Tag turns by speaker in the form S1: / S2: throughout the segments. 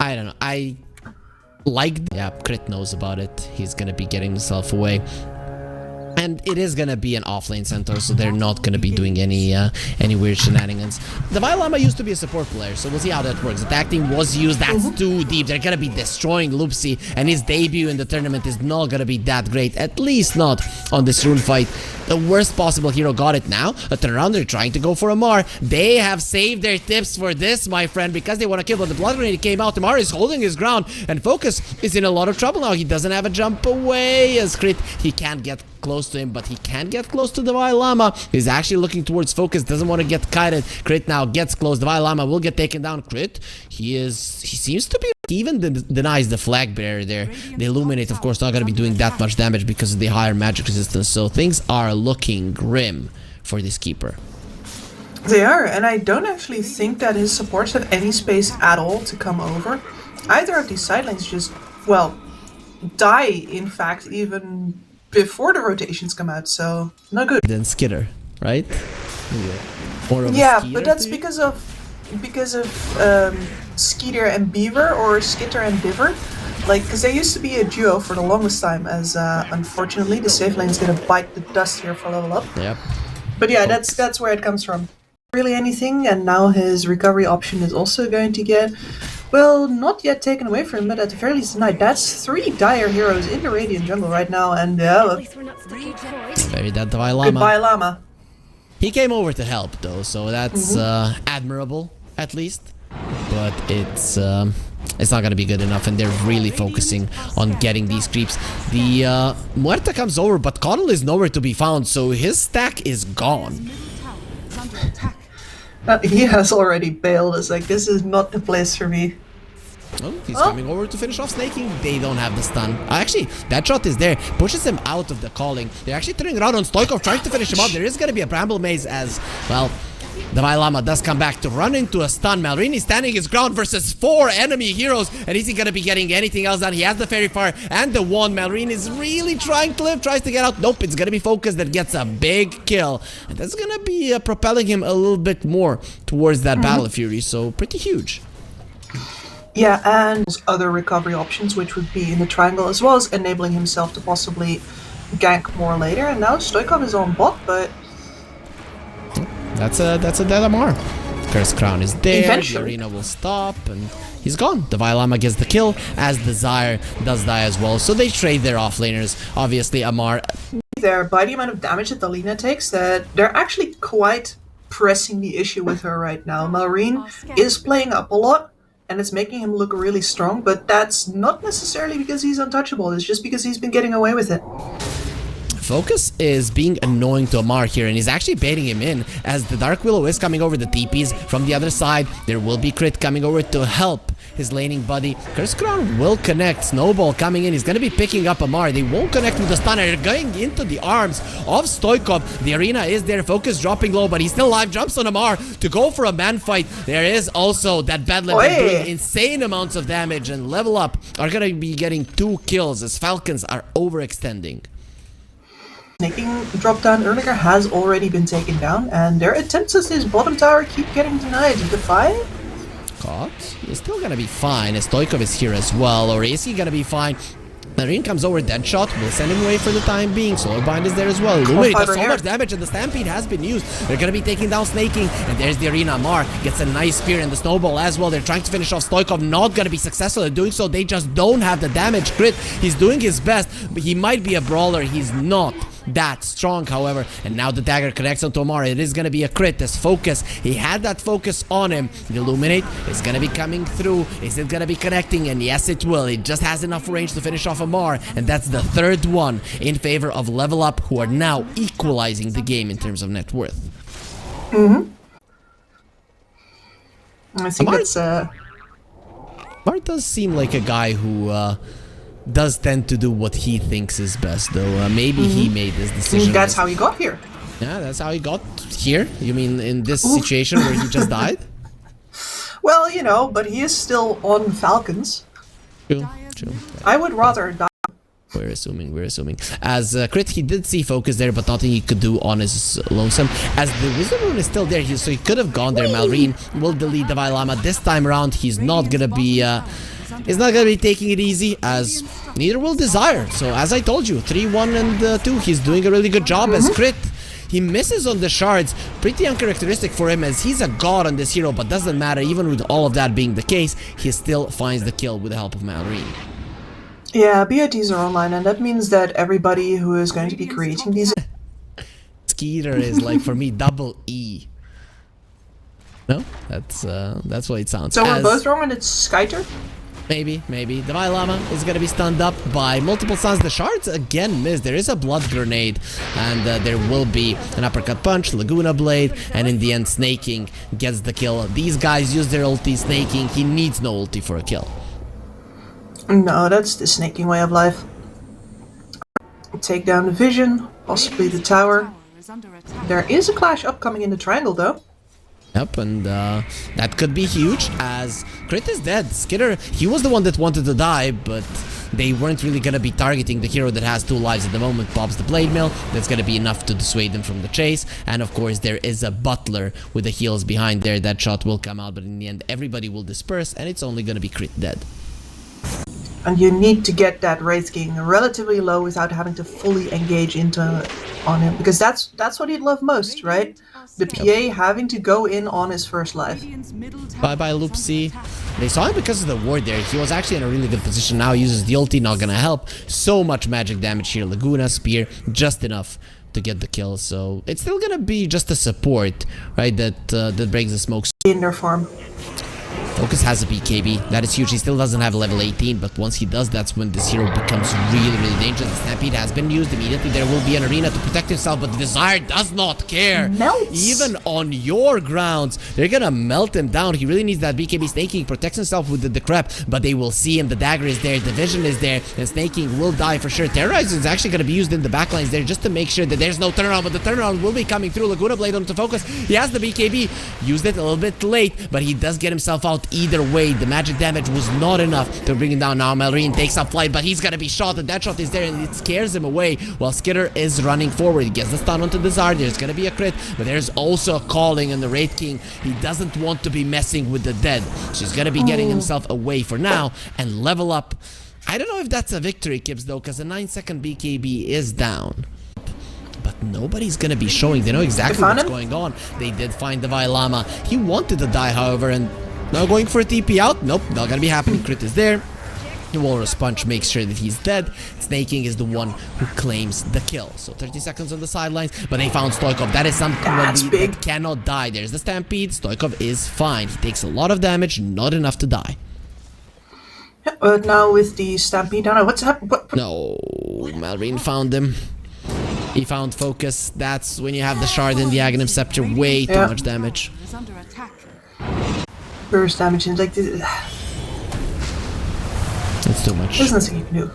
S1: I don't know. I like... Yeah, Crit knows about it. He's gonna be getting himself away. And it is gonna be an offlane centaur, so they're not gonna be doing any weird shenanigans. The LVLUP used to be a support player, so we'll see how that works. The tag team was used, that's too deep. They're gonna be destroying Loopsy, and his debut in the tournament is not gonna be that great, at least not on this rune fight. The worst possible hero got it now. A turnaround, they're trying to go for Amar. They have saved their tips for this, my friend, because they want to kill, but the blood grenade came out. Amar is holding his ground, and Focus is in a lot of trouble now. He doesn't have a jump away as Crit. He can't get close to him, but he can get close to the LVLUP. He's actually looking towards Focus, doesn't want to get kited. Crit now gets close. The LVLUP will get taken down. Crit, he seems to be... He even denies the flag barrier there. The Illuminate, of course, not going to be doing that much damage because of the higher magic resistance. So things are looking grim for this keeper.
S2: They are, and I don't actually think that his supports have any space at all to come over. Either of these side lanes just, well, die, in fact, even before the rotations come out, so not good.
S1: Then Skitter, right?
S2: Yeah, but that's because of Skeeter and Beaver, or Skitter and Biver. Like, because they used to be a duo for the longest time, as unfortunately the safe lane is gonna bite the dust here for level up.
S1: Yep.
S2: But yeah, that's where it comes from. Really anything, and now his recovery option is also going to get, well, not yet taken away from him, but at the very least tonight. That's 3 dire heroes in the Radiant jungle right now, and
S1: very dead to LVLUP.
S2: Goodbye, Llama.
S1: He came over to help though, so that's admirable at least. But it's not gonna be good enough, and they're really focusing on getting these creeps. The Muerta comes over, but Coddle is nowhere to be found, so his stack is gone.
S2: He has already bailed. It's like, this is not the place for me.
S1: Oh, he's coming over to finish off snaking. They don't have the stun. Actually, that shot is there. Pushes him out of the calling. They're actually turning around on Stoikov, trying to finish him up. There is going to be a Bramble Maze as, well, the LVLUP does come back to run into a stun. Malrini standing his ground versus 4 enemy heroes. And is he going to be getting anything else done? He has the Fairy Fire and the wand. Malrini is really trying to live, tries to get out. Nope, it's going to be Focus that gets a big kill. And that's going to be propelling him a little bit more towards that Battle Fury. So pretty huge.
S2: Yeah, and other recovery options, which would be in the triangle, as well as enabling himself to possibly gank more later. And now Stoikov is on bot, but
S1: that's a dead Amar. Curse Crown is there.
S2: Eventually.
S1: The arena will stop, and he's gone. The LVLUP gets the kill, as Desire does die as well. So they trade their offlaners. Obviously, Amar
S2: there, by the amount of damage that Alina takes, that they're actually quite pressing the issue with her right now. Malrine is playing up a lot, and it's making him look really strong, but that's not necessarily because he's untouchable. It's just because he's been getting away with it.
S1: Focus is being annoying to Amar here, and he's actually baiting him in as the Dark Willow is coming over the TPs from the other side. There will be Crit coming over to help his laning buddy. Curse Crown will connect. Snowball coming in. He's going to be picking up Amar. They won't connect with the stunner. They're going into the arms of Stoikov. The arena is there. Focus dropping low, but he's still alive. Jumps on Amar to go for a man fight. There is also that Bedlam doing insane amounts of damage, and LVLUP are going to be getting 2 kills as Falcons are overextending.
S2: Snaking drop down earlier has already been taken down, and their attempts at this bottom tower keep getting denied. Defy?
S1: Caught. He's still gonna be fine. Stoikov is here as well, or is he gonna be fine? Marine comes over, Deadshot will send him away for the time being. Solarbind is there as well. Illuminate does so much damage, and the Stampede has been used. They're gonna be taking down Snaking, and there's the arena. Mar gets a nice spear and the Snowball as well. They're trying to finish off Stoikov, not gonna be successful in doing so. They just don't have the damage. Crit, he's doing his best, but he might be a brawler. He's not that strong, however, and now the dagger connects onto Amar. It is gonna be a crit. This focus, he had that focus on him. The Illuminate is gonna be coming through. Is it gonna be connecting? And yes, it will. It just has enough range to finish off Amar, and that's the 3rd one in favor of LVLUP, who are now equalizing the game in terms of net worth.
S2: I think
S1: Amar,
S2: it's
S1: Amar does seem like a guy who does tend to do what he thinks is best, though. Maybe he made this decision.
S2: That's how he got here.
S1: Yeah, that's how he got here? You mean in this situation where he just died?
S2: Well, you know, but he is still on Falcons.
S1: True.
S2: I would rather die.
S1: We're assuming. As Crit, he did see Focus there, but nothing he could do on his lonesome. As the Wisdom Rune is still there, so he could have gone there. Malrine will delete the LVLUP. This time around, he's not gonna be is not gonna be taking it easy, as neither will Desire. So as I told you, 3-1 and 2, he's doing a really good job as Crit. He misses on the shards, pretty uncharacteristic for him as he's a god on this hero, but doesn't matter, even with all of that being the case, he still finds the kill with the help of Mallory.
S2: Yeah, BITs are online, and that means that everybody who is going to be creating these...
S1: Skeeter is like, for me, double E. No? That's what it sounds.
S2: So we're both wrong and it's Skyter?
S1: Maybe. The Llama is gonna be stunned up by multiple stuns. The shards again missed. There is a blood grenade, and there will be an uppercut punch, Laguna Blade, and in the end, Snaking gets the kill. These guys use their ulti. Snaking, he needs no ulti for a kill.
S2: No, that's the Snaking way of life. Take down the Vision, possibly the tower. There is a clash upcoming in the triangle, though.
S1: Yep, and that could be huge, as Crit is dead. Skitter, he was the one that wanted to die, but they weren't really gonna be targeting the hero that has 2 lives at the moment. Pops the Blade Mill, that's gonna be enough to dissuade them from the chase. And of course, there is a Butler with the heals behind there. That shot will come out, but in the end, everybody will disperse, and it's only gonna be Crit dead.
S2: And you need to get that Wraith King relatively low without having to fully engage on him, because that's what he'd love most, right? The PA having to go in on his first life.
S1: Bye-bye, Loopsy. They saw him because of the ward there. He was actually in a really good position. Now he uses the ulti, not gonna help. So much magic damage here. Laguna, Spear, just enough to get the kill. So it's still gonna be just a support, right, that breaks the smoke.
S2: In their farm.
S1: Focus has a BKB, that is huge. He still doesn't have a level 18, but once he does, that's when this hero becomes really, really dangerous. The Stampede has been used. Immediately there will be an arena to protect himself, but the Desire does not care.
S2: Melts.
S1: Even on your grounds, they're gonna melt him down. He really needs that BKB. Snaking protects himself with the decrep, but they will see him. The dagger is there, the vision is there, and Snaking will die for sure. Terrorizer is actually gonna be used in the backlines there just to make sure that there's no turnaround, but the turnaround will be coming through. Laguna Blade onto Focus. He has the BKB, used it a little bit late, but he does get himself out either way. The magic damage was not enough to bring him down. Now Mallory takes up flight, but he's gonna be shot, and that shot is there, and it scares him away while Skitter is running forward. He gets the stun onto Desire. There's gonna be a crit, but there's also a calling on the Wraith King. He doesn't want to be messing with the dead. She's gonna be getting himself away for now and level up. I don't know if that's a victory, Kibs, though, because the 9-second BKB is down. But nobody's gonna be showing. They know exactly what's going on. They did find the Llama. He wanted to die, however, and now going for a TP out. Nope, not gonna be happening. Crit is there. The Walrus Punch makes sure that he's dead. Snaking is the one who claims the kill. So 30 seconds on the sidelines, but they found Stoikov. That is something that cannot die. There's the Stampede. Stoikov is fine. He takes a lot of damage, not enough to die.
S2: Yeah, but now with the Stampede down, what's happened?
S1: No, Malrine found him. He found Focus. That's when you have the Shard and the Aghanim Scepter. Way too much damage.
S2: Burst damage and like this.
S1: It's too much.
S2: There's nothing you can do.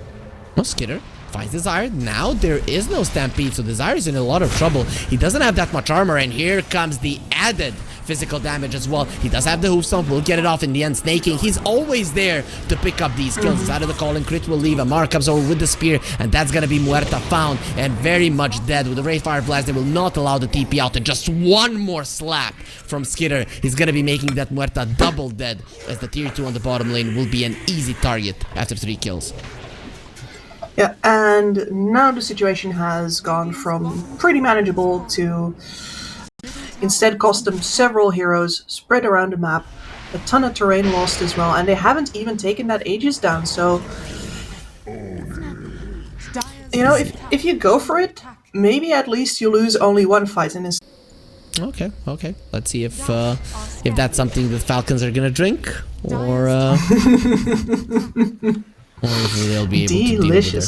S1: No, Skitter finds Desire. Now there is no Stampede, so Desire is in a lot of trouble. He doesn't have that much armor, and here comes the added physical damage as well. He does have the Hoof Stomp. We'll get it off in the end. Snaking, he's always there to pick up these kills. Inside of the calling, Crit will leave. Amar comes over with the spear, and that's gonna be Muerta found and very much dead. With the Ray Fire Blast, they will not allow the TP out, and just one more slap from Skitter. He's gonna be making that Muerta double dead, as the tier 2 on the bottom lane will be an easy target after 3 kills.
S2: Yeah, and now the situation has gone from pretty manageable to instead cost them several heroes spread around the map, a ton of terrain lost as well, and they haven't even taken that Aegis down, so you know, if you go for it, maybe at least you lose only one fight in this.
S1: Okay. Let's see if that's something that Falcons are gonna drink, or if they'll be able to deal with it.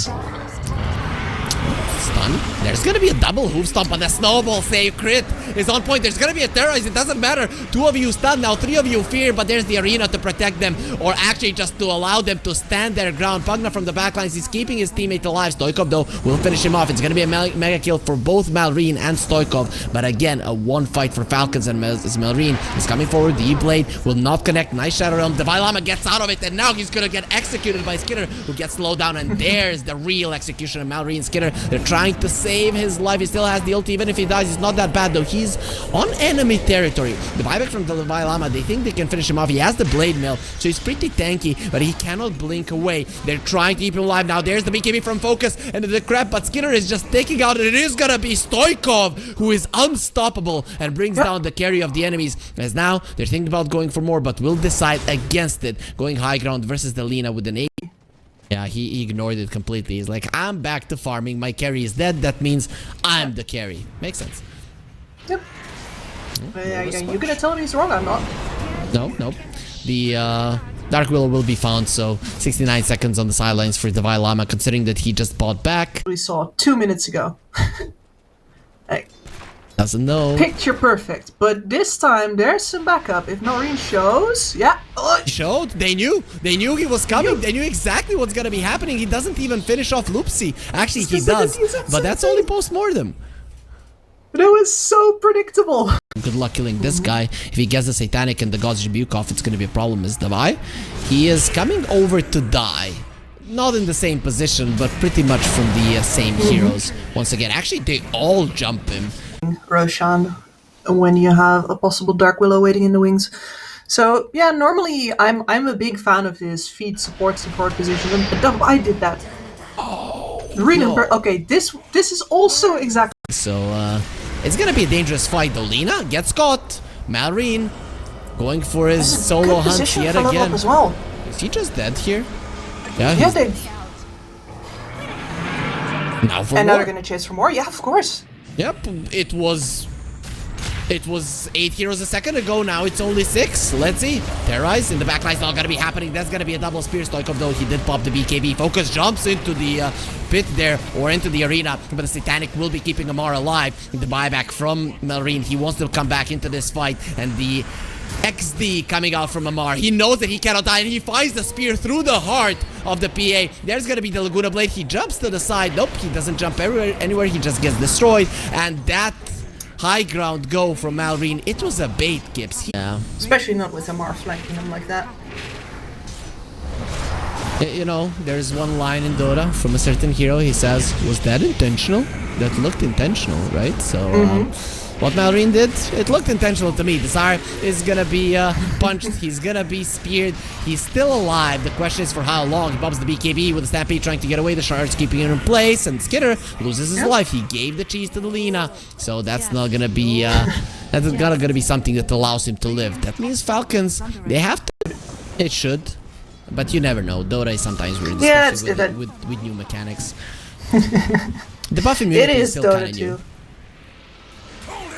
S1: Stun. There's gonna be a double hoof stomp on the snowball save. Crit is on point. There's gonna be a terrorize. It doesn't matter. 2 of you stun now, 3 of you fear, but there's the arena to protect them, or actually just to allow them to stand their ground. Pugna from the backlines. He's keeping his teammate alive. Stoikov though will finish him off. It's gonna be a mega kill for both Malrine and Stoikov, but again a one fight for Falcons, and Malrine is coming forward. The E-Blade will not connect. Nice Shadow Realm. The Llama gets out of it, and now he's gonna get executed by Skitter, who gets slowed down, and there's the real execution of Malrine and Skitter. They're trying to save save his life. He still has the ult. Even if he dies, it's not that bad, though. He's on enemy territory. The buyback from the LVLUP, they think they can finish him off. He has the blade mail, so he's pretty tanky, but he cannot blink away. They're trying to keep him alive. Now there's the BKB from Focus and the crap, but Skinner is just taking out, and it is gonna be Stoikov, who is unstoppable and brings down the carry of the enemies. As now, they're thinking about going for more, but will decide against it. Going high ground versus the Lina with an 8. Yeah, he ignored it completely. He's like, I'm back to farming. My carry is dead. That means I'm the carry. Makes sense.
S2: Yep. You're gonna tell him he's wrong, I'm not.
S1: No. The Dark Willow will be found, so 69 seconds on the sidelines for the LVLUP, considering that he just bought back.
S2: We saw 2 minutes ago. Hey.
S1: Doesn't know.
S2: Picture perfect, but this time there's some backup. If Marine shows, yeah.
S1: He showed. They knew he was coming. They knew exactly what's gonna be happening. He doesn't even finish off Loopsy. Actually, he does, but that's only post-mortem.
S2: But it was so predictable.
S1: Good luck killing this guy. If he gets the Satanic and the God's Rebuke off, it's gonna be a problem. Is Davai? He is coming over to die. Not in the same position, but pretty much from the same heroes. Once again, actually, they all jump him.
S2: Roshan, when you have a possible Dark Willow waiting in the wings. So yeah, normally I'm a big fan of this feed support position, but I did that.
S1: Oh,
S2: Remember, okay, this is also exactly.
S1: So it's gonna be a dangerous fight. though. Lina gets caught. Malrine going for his solo hunt yet again.
S2: As well.
S1: Is he just dead here? Yeah.
S2: Yeah, they.
S1: Now for
S2: and
S1: more.
S2: now they're gonna chase for more. Yeah, of course.
S1: Yep, it was 8 heroes a second ago. Now it's only 6. Let's see. Terrorize in the backline's not gonna be happening. That's gonna be a double spear. Stoikov, though, he did pop the BKB. Focus jumps into the pit there, or into the arena, but the Satanic will be keeping Amar alive. The buyback from Malrine. He wants to come back into this fight, and the XD coming out from Amar. He knows that he cannot die, and he finds the spear through the heart of the PA. There's gonna be the Laguna Blade. He jumps to the side. Nope, he doesn't jump anywhere. He just gets destroyed. And that high ground go from Malrine, it was a bait, Gibbs. Yeah.
S2: Especially not with Amar flanking him like that.
S1: You know, there's one line in Dota from a certain hero. He says, was that intentional? That looked intentional, right? So, what Malrine did, it looked intentional to me. Desire is gonna be punched. He's gonna be speared. He's still alive. The question is for how long. He bumps the BKB with the Stampede trying to get away. The shards keeping him in place. And Skinner loses his life. He gave the cheese to the Lina. So that's not gonna be, that's not gonna be something that allows him to live. That means Falcons, they have to. It should. But you never know. Dota is sometimes weird, especially with new mechanics. The buff immunity is still kind of new.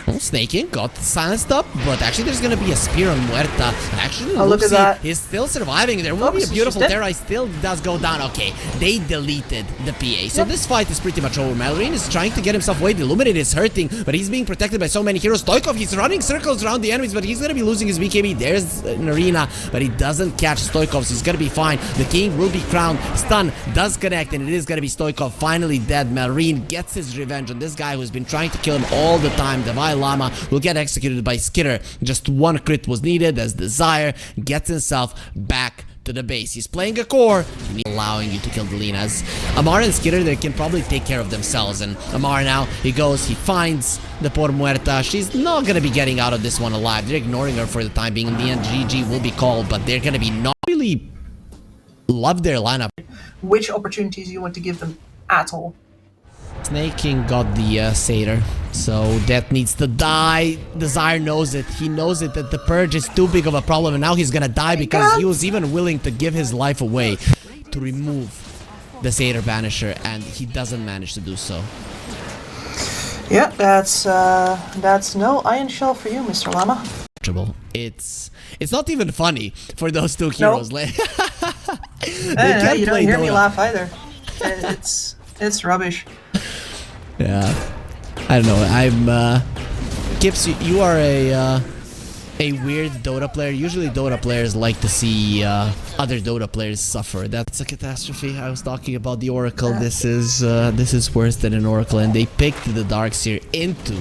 S1: Oh, snaking, got silenced up, but actually there's gonna be a spear on Muerta. Actually,
S2: look at that.
S1: He's still surviving. There will be a beautiful Terra. Still does go down. Okay, they deleted the PA. So this fight is pretty much over. Malrine is trying to get himself away. The Illuminate is hurting, but he's being protected by so many heroes. Stoikov, he's running circles around the enemies, but he's gonna be losing his BKB. There's an arena, but he doesn't catch Stoikov, so he's gonna be fine. The king will be crowned. Stun does connect, and it is gonna be Stoikov finally dead. Malrine gets his revenge on this guy who's been trying to kill him all the time. The Llama will get executed by Skinner. Just one crit was needed as Desire gets himself back to the base. He's playing a core, allowing you to kill the Linas. Amar and Skinner, they can probably take care of themselves. And Amar now, he goes, he finds the poor Muerta. She's not gonna be getting out of this one alive. They're ignoring her for the time being. In the end, GG will be called, but they're gonna be not really love their lineup.
S2: Which opportunities you want to give them at all?
S1: Snake King got the Satyr, so that needs to die. Desire knows it. He knows it that the Purge is too big of a problem, and now he's gonna die because he was even willing to give his life away to remove the Satyr Banisher, and he doesn't manage to do so.
S2: Yeah, that's no Iron Shell for you, Mr. Llama.
S1: It's not even funny for those two heroes.
S2: Nope. You don't hear me laugh either. It's rubbish.
S1: Yeah, I don't know. I'm Gibbs, you are a weird Dota player. Usually Dota players like to see other Dota players suffer. That's a catastrophe. I was talking about the Oracle. This is worse than an Oracle, and they picked the Darkseer into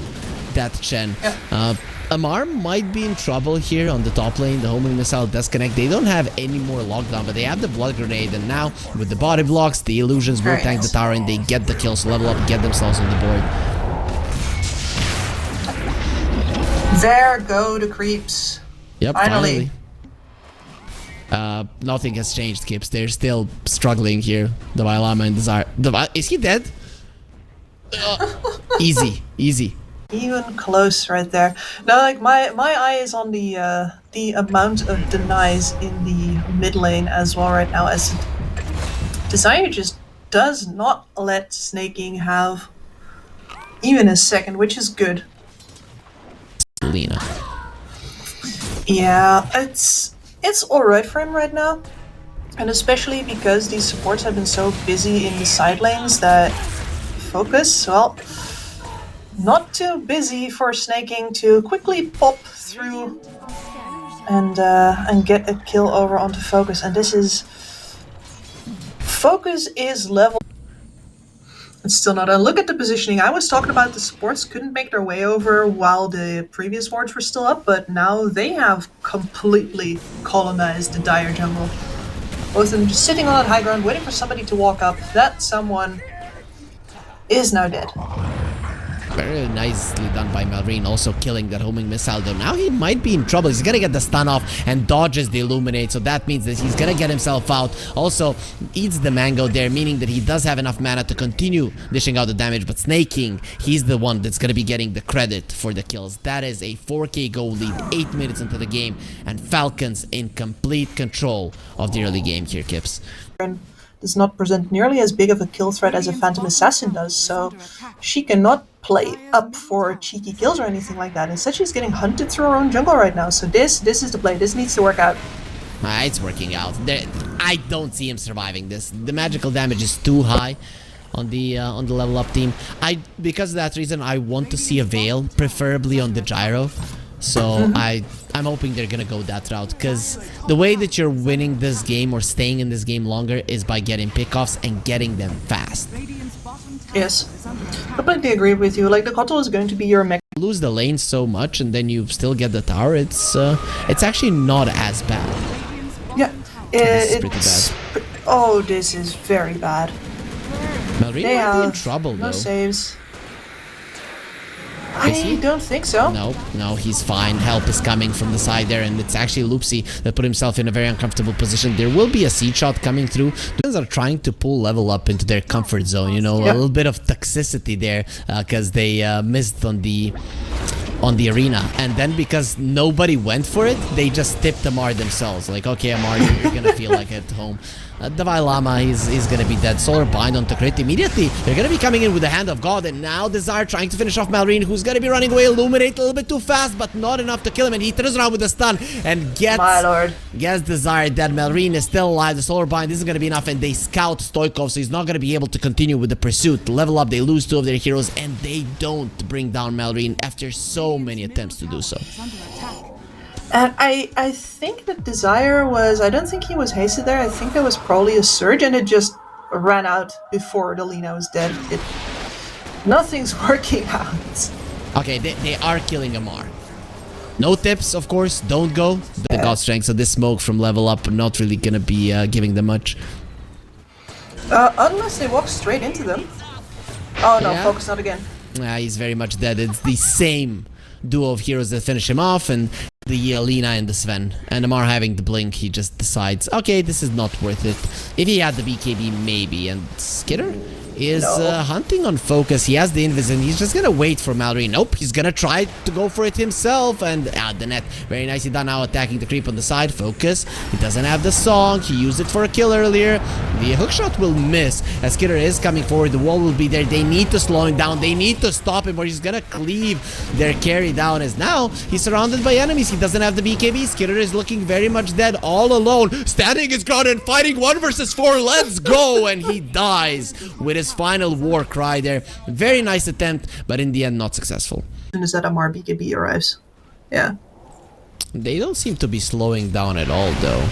S1: that Chen. Amar might be in trouble here on the top lane. The homing missile does connect. They don't have any more lockdown, but they have the blood grenade. And now with the body blocks, the illusions will tank the tower and they get the kills, level up, get themselves on the board.
S2: There go the creeps.
S1: Yep, finally. Nothing has changed, Kips. They're still struggling here. The Vailama and Desire. Is he dead? Easy, easy.
S2: Even close right there. No, like my eye is on the amount of denies in the mid lane as well right now, as Desire just does not let Snaking have even a second, which is good.
S1: Lena.
S2: Yeah, it's alright for him right now. And especially because these supports have been so busy in the side lanes that Focus, well, not too busy for Snaking to quickly pop through and get a kill over onto Focus. And this is... Focus is level... It's still not a look at the positioning. I was talking about the supports couldn't make their way over while the previous wards were still up, but now they have completely colonized the Dire jungle. Both of them just sitting on that high ground, waiting for somebody to walk up. That someone is now dead.
S1: Very nicely done by Malrine, also killing that homing missile, though now he might be in trouble. He's gonna get the stun off and dodges the illuminate, so that means that he's gonna get himself out. Also eats the mango there, meaning that he does have enough mana to continue dishing out the damage, but Snaking, he's the one that's gonna be getting the credit for the kills. That is a 4k goal lead, 8 minutes into the game, and Falcons in complete control of the early game here, Kips.
S2: Does not present nearly as big of a kill threat as a Phantom Assassin does, so she cannot play up for cheeky kills or anything like that. Instead, she's getting hunted through her own jungle right now, so this is the play. This needs to work out.
S1: It's working out. I don't see him surviving this. The magical damage is too high on the level up team. Because of that reason, I want to see a Veil, preferably on the Gyro. So I'm hoping they're gonna go that route, because the way that you're winning this game or staying in this game longer is by getting pickoffs and getting them fast.
S2: Yes, completely agree with you. Like, the Kotal is going to be your mech.
S1: Lose the lane so much and then you still get the tower. It's actually not as bad.
S2: Yeah,
S1: it's pretty bad.
S2: Oh, this is very bad.
S1: Malrine might be in trouble though.
S2: No saves. I don't think so.
S1: No, he's fine. Help is coming from the side there, and it's actually Loopsy that put himself in a very uncomfortable position. There will be a seed shot coming through. The Twins are trying to pull level up into their comfort zone, you know, a little bit of toxicity there, because they missed on the arena, and then because nobody went for it, they just tipped Amar themselves. Like, okay, Amar, you're gonna feel like at home. The Vailama is gonna be dead. Solar bind onto crit immediately. They're gonna be coming in with the hand of God, and now Desire trying to finish off Malrine, who's gonna be running away. Illuminate a little bit too fast, but not enough to kill him, and he turns around with the stun and gets Desire dead. Malrine is still alive. The solar bind isn't gonna be enough, and they scout Stoikov, so he's not gonna be able to continue with the pursuit. Level up, they lose 2 of their heroes, and they don't bring down Malrine after so many attempts to do so.
S2: And I think that Desire was... I don't think he was hasted there. I think there was probably a surge, and it just ran out before the Lina was dead. Nothing's working out.
S1: Okay, they are killing Amar. No tips, of course. Don't go. The God Strength, so this smoke from level up not really gonna be giving them much.
S2: Unless they walk straight into them. Oh no, Focus not again.
S1: He's very much dead. It's the same duo of heroes that finish him off, and the Lina and the Sven. And Amar having the blink, he just decides, okay, this is not worth it. If he had the BKB, maybe. And Skitter is hunting on Focus. He has the invis, and he's just gonna wait for Malrine. Nope, he's gonna try to go for it himself, and the net. Very nicely done now, attacking the creep on the side. Focus, he doesn't have the song. He used it for a kill earlier. The hookshot will miss, as Skitter is coming forward. The wall will be there. They need to slow him down. They need to stop him, or he's gonna cleave their carry down, as now he's surrounded by enemies. He doesn't have the BKB. Skitter is looking very much dead, all alone, standing his ground and fighting 1 versus 4. Let's go, and he dies with his final war cry there. Very nice attempt, but in the end not successful.
S2: As soon as that Amar BKB arrives. Yeah.
S1: They don't seem to be slowing down at all though.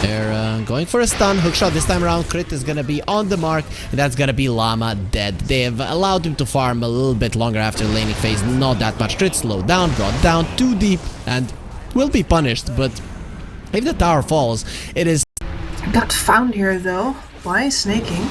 S1: They're going for a stun. Hookshot this time around. Crit is going to be on the mark. And that's going to be Llama dead. They have allowed him to farm a little bit longer after the laning phase. Not that much. Crit slowed down, brought down too deep, and will be punished. But if the tower falls, it is...
S2: Got found here, though, by snaking.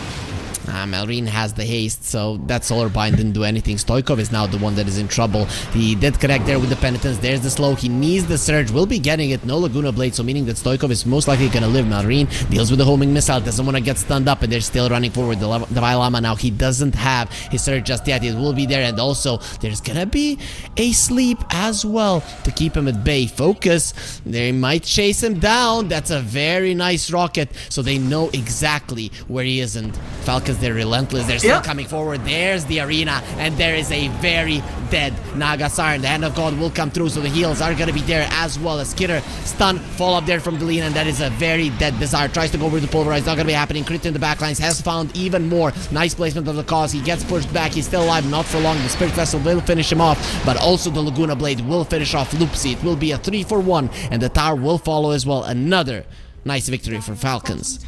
S1: Malrine has the haste, so that Solar Bind didn't do anything. Stoikov is now the one that is in trouble. He did connect there with the Penitence. There's the slow. He needs the Surge. Will be getting it. No Laguna Blade, so meaning that Stoikov is most likely going to live. Malrine deals with the homing missile. Doesn't want to get stunned up, and they're still running forward. The Llama now, he doesn't have his Surge just yet. It will be there, and also there's going to be a sleep as well to keep him at bay. Focus. They might chase him down. That's a very nice rocket, so they know exactly where he is, and Falcons, they're relentless. They're still coming forward. There's the arena, and there is a very dead Naga Siren. The Hand of God will come through, so the heals are going to be there as well as Skitter. Stun, fall up there from Delina, and that is a very dead Desire. Tries to go over the Pulverize. Not going to be happening. Crit in the backlines. Has found even more. Nice placement of the cause. He gets pushed back. He's still alive. Not for long. The Spirit Vessel will finish him off, but also the Laguna Blade will finish off Loopsy. It will be a 3-for-1, and the tower will follow as well. Another nice victory for Falcons.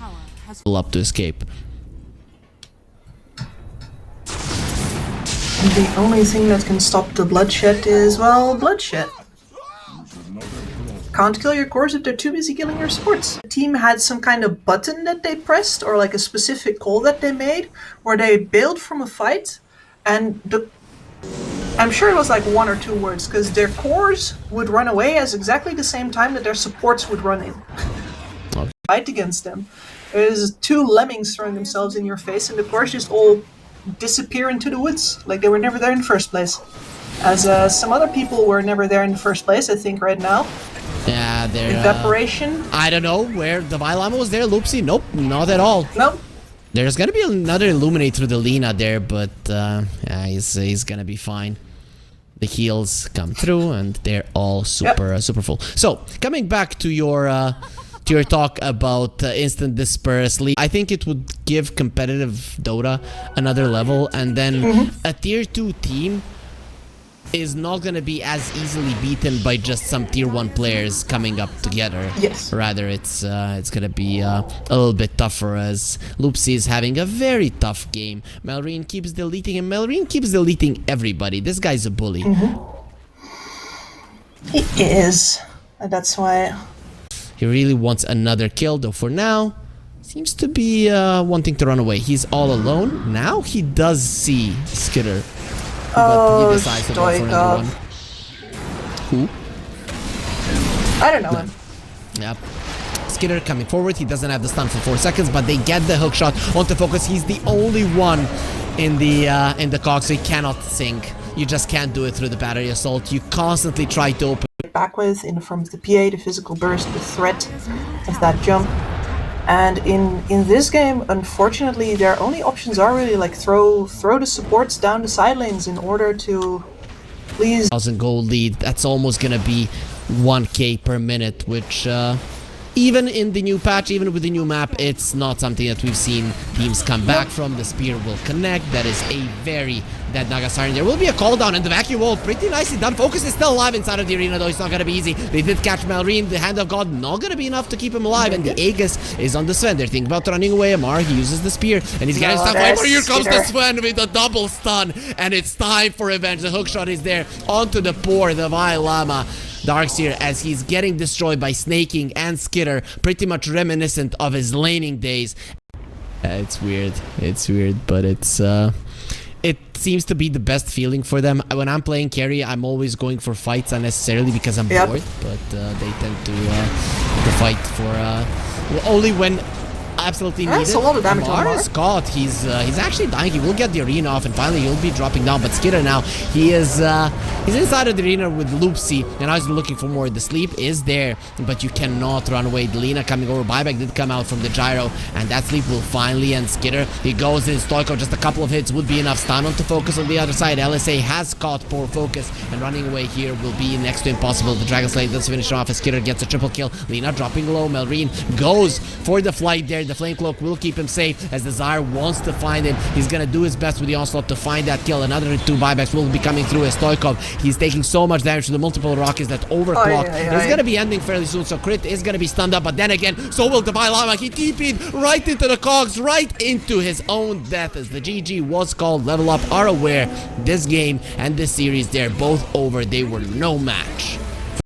S1: Up to escape.
S2: The only thing that can stop the bloodshed is, well, bloodshed. Can't kill your cores if they're too busy killing your supports. The team had some kind of button that they pressed, or like a specific call that they made, where they bailed from a fight, and I'm sure it was like 1 or 2 words, because their cores would run away at exactly the same time that their supports would run in. Fight against them. There's 2 lemmings throwing themselves in your face, and the cores just all disappear into the woods, like they were never there in the first place. As some other people were never there in the first place, I think, right now.
S1: Yeah, they're...
S2: Evaporation?
S1: I don't know where the Vilama was there. Loopsy? Nope, not at all.
S2: Nope.
S1: There's gonna be another Illuminate through the Lina there, but yeah, he's gonna be fine. The heals come through, and they're all super full. So, coming back to your talk about instant disperse league, I think it would give competitive Dota another level, and then a tier 2 team is not going to be as easily beaten by just some tier 1 players coming up together.
S2: Yes.
S1: Rather, it's going to be a little bit tougher, as Loopsy is having a very tough game. Malrine keeps deleting him. Malrine keeps deleting everybody. This guy's a bully.
S2: He is. And that's why...
S1: He really wants another kill, though for now, seems to be wanting to run away. He's all alone. Now he does see Skitter. But he decides to go for another one. Who?
S2: I don't know him.
S1: Yep. Skitter coming forward. He doesn't have the stun for 4 seconds, but they get the hook shot onto Focus. He's the only one in the cog, so he cannot sink. You just can't do it through the battery assault. You constantly try to open
S2: back with in from the PA, the physical burst, the threat of that jump. And in this game, unfortunately, their only options are really like throw the supports down the side lanes in order to please.
S1: 1,000 gold lead. That's almost gonna be 1k per minute, which even in the new patch, even with the new map, it's not something that we've seen teams come back from. The spear will connect. That is a very dead Naga Siren. There will be a call down, and the vacuum wall pretty nicely done. Focus is still alive inside of the arena, though it's not going to be easy. They did catch Malrine. The Hand of God not going to be enough to keep him alive, and the Aegis is on the Sven. They're thinking about running away. Amar, he uses the spear, and he's getting stuck. Right, here comes the Sven with a double stun, and it's time for revenge. The hookshot is there onto the poor, the Vile Llama. Darkseer, as he's getting destroyed by Snaking and Skitter, pretty much reminiscent of his laning days. It's weird, but it's it seems to be the best feeling for them. When I'm playing carry, I'm always going for fights unnecessarily because I'm bored, but they tend to fight for only when absolutely needed.
S2: That's a lot of damage on Amar.
S1: Scott, he's actually dying. He will get the arena off, and finally he'll be dropping down. But Skitter now, he's inside of the arena with Loopsy, and now he's looking for more. The sleep is there, but you cannot run away. Delina coming over. Buyback did come out from the gyro, and that sleep will finally end Skitter. He goes in. Stoikov, just a couple of hits would be enough. Stun on to Focus on the other side. LSA has caught poor Focus, and running away here will be next to impossible. The Dragon Slate does finish off as Skitter gets a triple kill. Lina dropping low. Malrine goes for the flight there. there. The Flame Cloak will keep him safe as Desire wants to find him. He's gonna do his best with the Onslaught to find that kill. Another 2 buybacks will be coming through as Stoikov. He's taking so much damage to the multiple rockets that overclock. It's gonna be ending fairly soon, so Crit is gonna be stunned up, but then again, so will Divine Lava. He TP'd right into the cogs, right into his own death as the GG was called. Level Up are aware this game and this series, they're both over. They were no match.